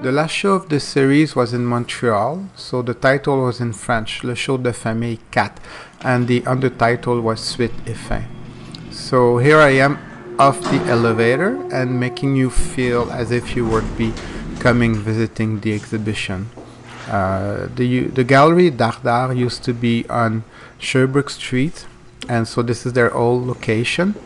The last show of this series was in Montreal, so the title was in French, Le Show de Famille 4, and the undertitle was Suite et Fin. So here I am off the elevator and making you feel as if you would be coming visiting the exhibition. The Gallery d'Art used to be on Sherbrooke Street, and so this is their old location.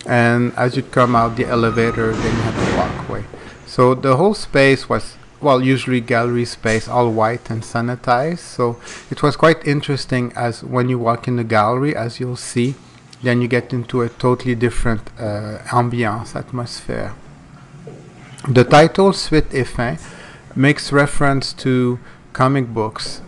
And as you come out the elevator, then you have the walkway. So the whole space was, well, usually gallery space, all white and sanitized. So it was quite interesting, as when you walk in the gallery, as you'll see, then you get into a totally different ambiance, atmosphere. The title Suite et Fin makes reference to comic books.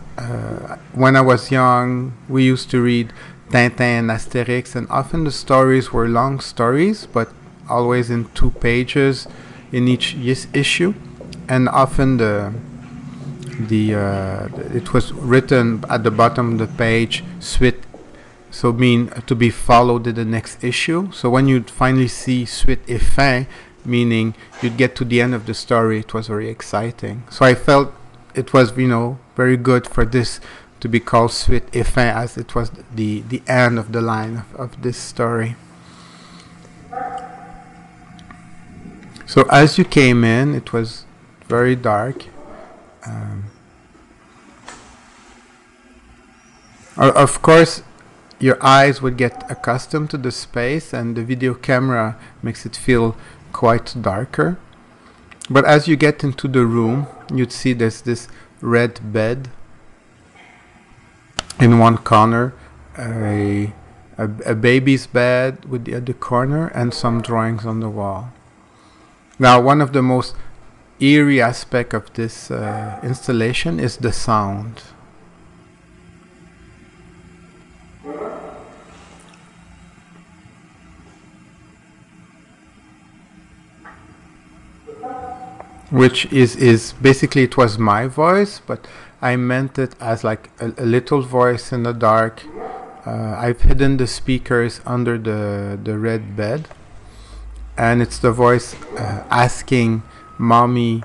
When I was young, we used to read Tintin and Asterix, and often the stories were long stories, but always in 2 pages in each issue, and often it was written at the bottom of the page, suite, so mean to be followed in the next issue. So when you'd finally see Suite et Fin, meaning you'd get to the end of the story, it was very exciting. So I felt it was, very good for this to be called Suite et Fin, as it was the end of the line of this story. So as you came in, it was very dark. Of course, your eyes would get accustomed to the space, and the video camera makes it feel quite darker. But as you get into the room, you'd see there's this red bed in one corner, a baby's bed with the other corner, and some drawings on the wall. Now, one of the most eerie aspects of this installation is the sound. Which is basically, it was my voice, but I meant it as like a little voice in the dark. I've hidden the speakers under the red bed, and it's the voice asking mommy,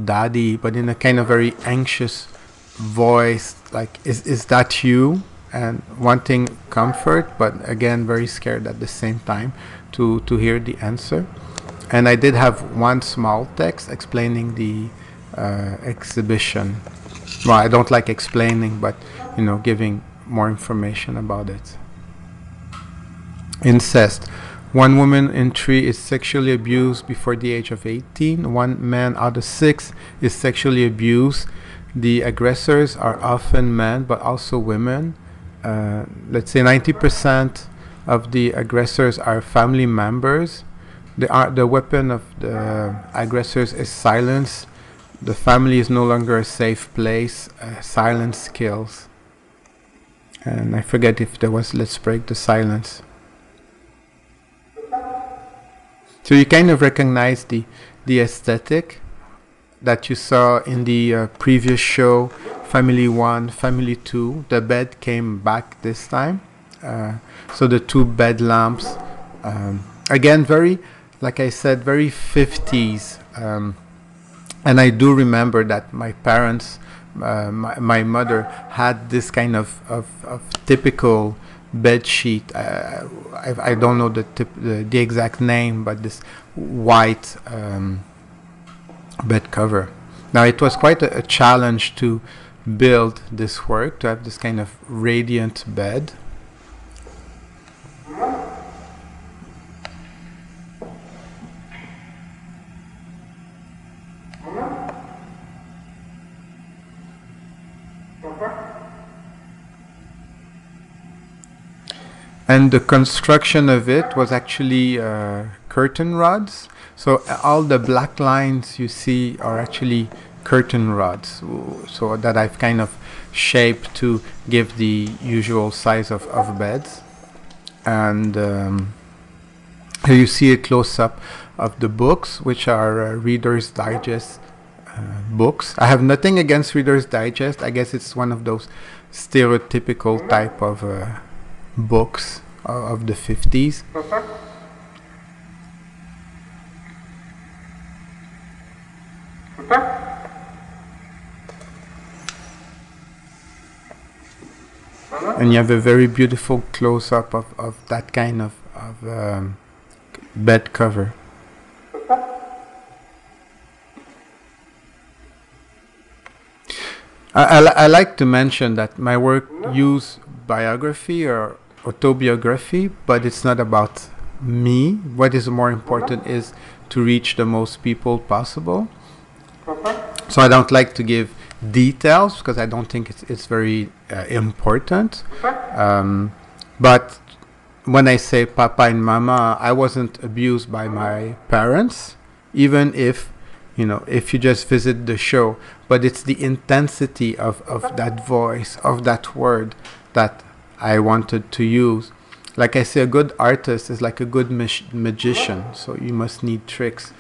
daddy, but in a kind of very anxious voice, like, is that you? And wanting comfort, but again very scared at the same time to hear the answer. And I did have one small text explaining the exhibition. Well, I don't like explaining, but giving more information about it. Incest. 1 woman in 3 is sexually abused before the age of 18. 1 man out of 6 is sexually abused. The aggressors are often men, but also women. Let's say 90% of the aggressors are family members. The weapon of the aggressors is silence. The family is no longer a safe place. Silence kills. And I forget if there was Let's Break the Silence. So you kind of recognize the aesthetic that you saw in the previous show, Family 1, Family 2. The bed came back this time. So the 2 bed lamps. Again, very, like I said, very 50s. And I do remember that my parents, my mother had this kind of typical bed sheet. I don't know the exact name, but this white bed cover. Now, it was quite a challenge to build this work, to have this kind of radiant bed. And the construction of it was actually curtain rods. So all the black lines you see are actually curtain rods. So that I've kind of shaped to give the usual size of beds. And here you see a close-up of the books, which are Reader's Digest books. I have nothing against Reader's Digest. I guess it's one of those stereotypical type of books of the 50s. And you have a very beautiful close-up of that kind of bed cover. I like to mention that my work use biography or autobiography, but it's not about me. What is more important is to reach the most people possible. So I don't like to give details because I don't think it's very important. But when I say Papa and Mama, I wasn't abused by my parents, even if, you know, if you just visit the show. But it's the intensity of that voice, of that word that I wanted to use. Like I say, a good artist is like a good magician, so you must need tricks.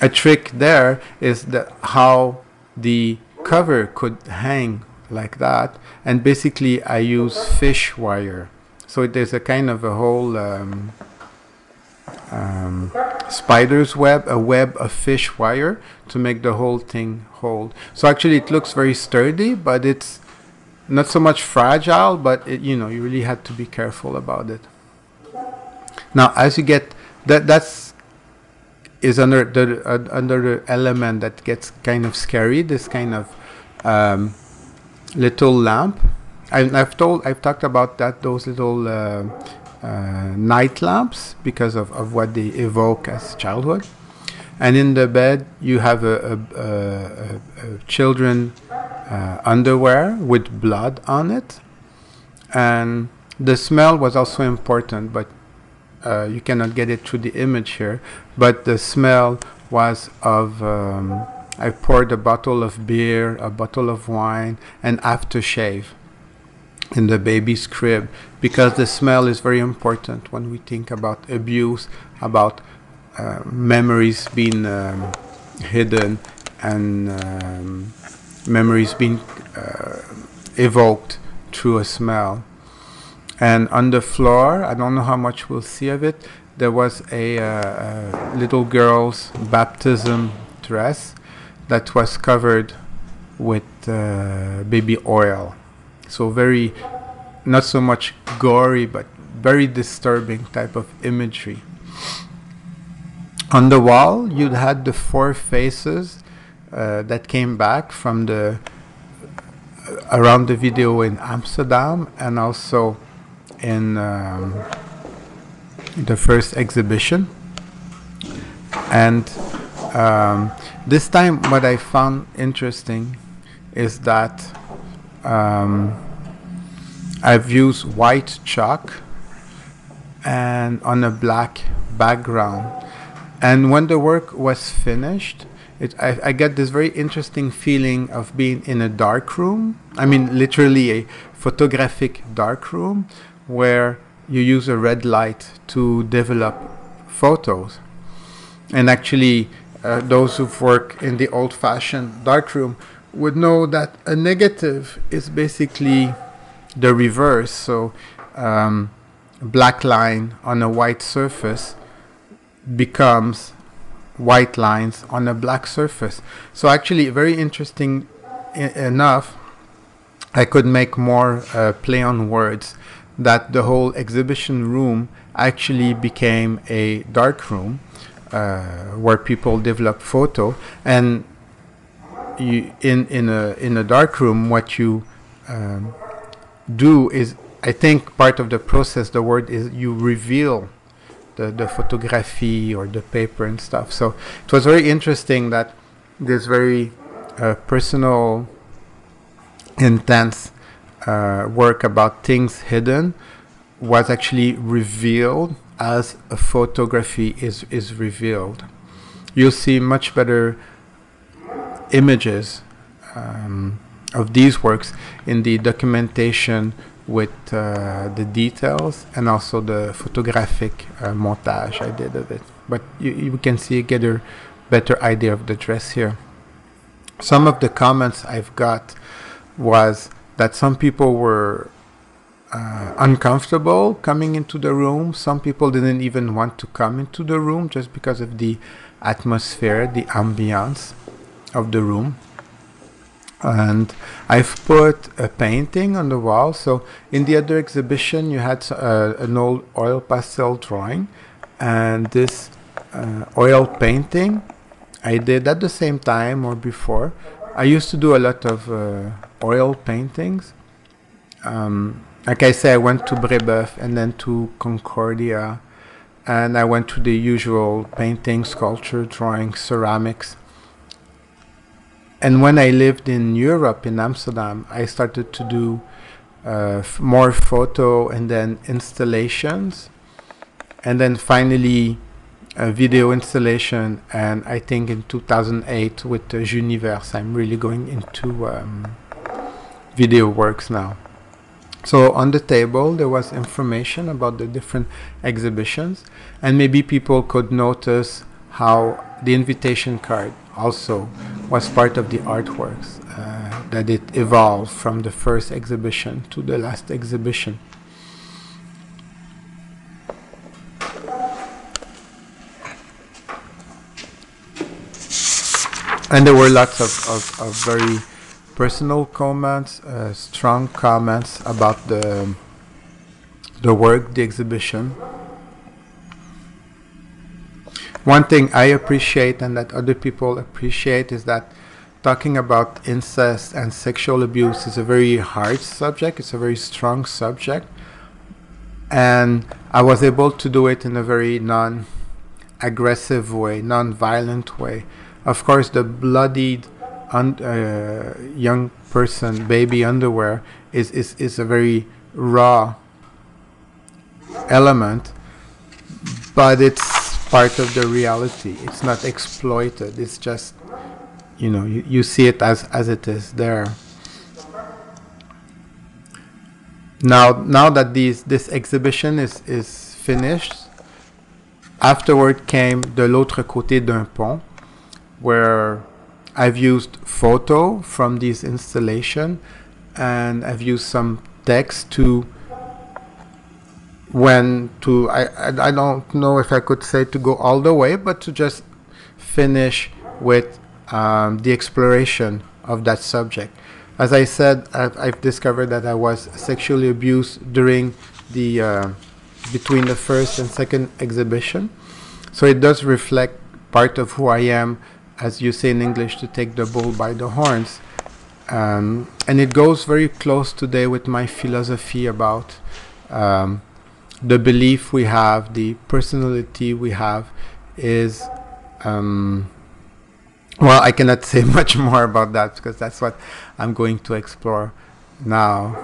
A trick there is how the cover could hang like that, and basically I use fish wire. So there's a kind of a whole spider's web, a web of fish wire to make the whole thing hold. So actually it looks very sturdy, but it's not so much fragile, but it, you know, you really had to be careful about it. Now as you get that's under the element that gets kind of scary, this kind of little lamp. I've talked about that, those little night lamps, because of what they evoke as childhood. And in the bed you have a children underwear with blood on it, and the smell was also important, but you cannot get it through the image here. But the smell was of I poured a bottle of beer, a bottle of wine, and aftershave in the baby's crib, because the smell is very important when we think about abuse, about memories being hidden, and memories being evoked through a smell. And on the floor, I don't know how much we'll see of it, there was a little girl's baptism dress that was covered with baby oil. So very, not so much gory, but very disturbing type of imagery. On the wall, you had the 4 faces that came back from around the video in Amsterdam, and also in the first exhibition. And this time what I found interesting is that I've used white chalk and on a black background, and when the work was finished, I get this very interesting feeling of being in a dark room. I mean literally a photographic dark room where you use a red light to develop photos. And actually those who've worked in the old-fashioned darkroom would know that a negative is basically the reverse. So black line on a white surface becomes white lines on a black surface. So actually very interesting enough, I could make more play on words, that the whole exhibition room actually became a dark room where people develop photo. And you, in a dark room, what you do is, I think part of the process, the word is, you reveal the photography or the paper and stuff. So it was very interesting that this very personal, intense work about things hidden was actually revealed as a photography is revealed. You'll see much better images of these works in the documentation with the details and also the photographic montage I did of it. But you can see, get a better idea of the dress here. Some of the comments I've got was that some people were uncomfortable coming into the room. Some people didn't even want to come into the room just because of the atmosphere, the ambiance of the room. And I've put a painting on the wall. So in the other exhibition, you had an old oil pastel drawing, and this oil painting I did at the same time or before. I used to do a lot of oil paintings. Like I say, I went to Brébeuf and then to Concordia, and I went to the usual painting, sculpture, drawing, ceramics. And when I lived in Europe, in Amsterdam, I started to do more photo and then installations, and then finally a video installation. And I think in 2008 with Juniverse, I'm really going into video works now. So on the table there was information about the different exhibitions, and maybe people could notice how the invitation card also was part of the artworks, that it evolved from the first exhibition to the last exhibition. And there were lots of very personal comments, strong comments about the work, the exhibition. One thing I appreciate and that other people appreciate is that talking about incest and sexual abuse is a very hard subject. It's a very strong subject. And I was able to do it in a very non-aggressive way, non-violent way. Of course, the bloodied young person, baby underwear is a very raw element, but it's part of the reality. It's not exploited. It's just, you know, you see it as it is there. Now that this exhibition is finished, afterward came De l'autre côté d'un pont, where I've used photo from this installation, and I've used some text to I don't know if I could say to go all the way, but to just finish with the exploration of that subject. As I said, I've discovered that I was sexually abused during the between the first and second exhibition, so it does reflect part of who I am, as you say in English, to take the bull by the horns. And it goes very close today with my philosophy about the belief we have, the personality we have is, well, I cannot say much more about that because that's what I'm going to explore now.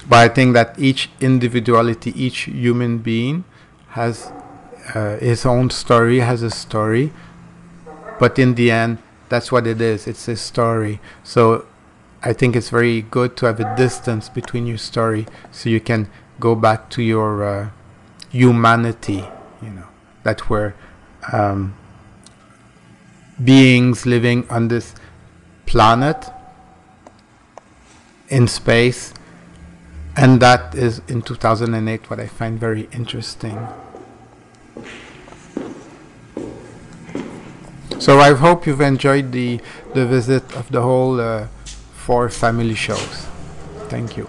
But I think that each individuality, each human being has his own story, has a story, but in the end, that's what it is. It's a story. So I think it's very good to have a distance between your story so you can go back to your humanity, you know, that we're beings living on this planet in space. And that is, in 2008, what I find very interesting. So I hope you've enjoyed the visit of the whole 4 family shows. Thank you.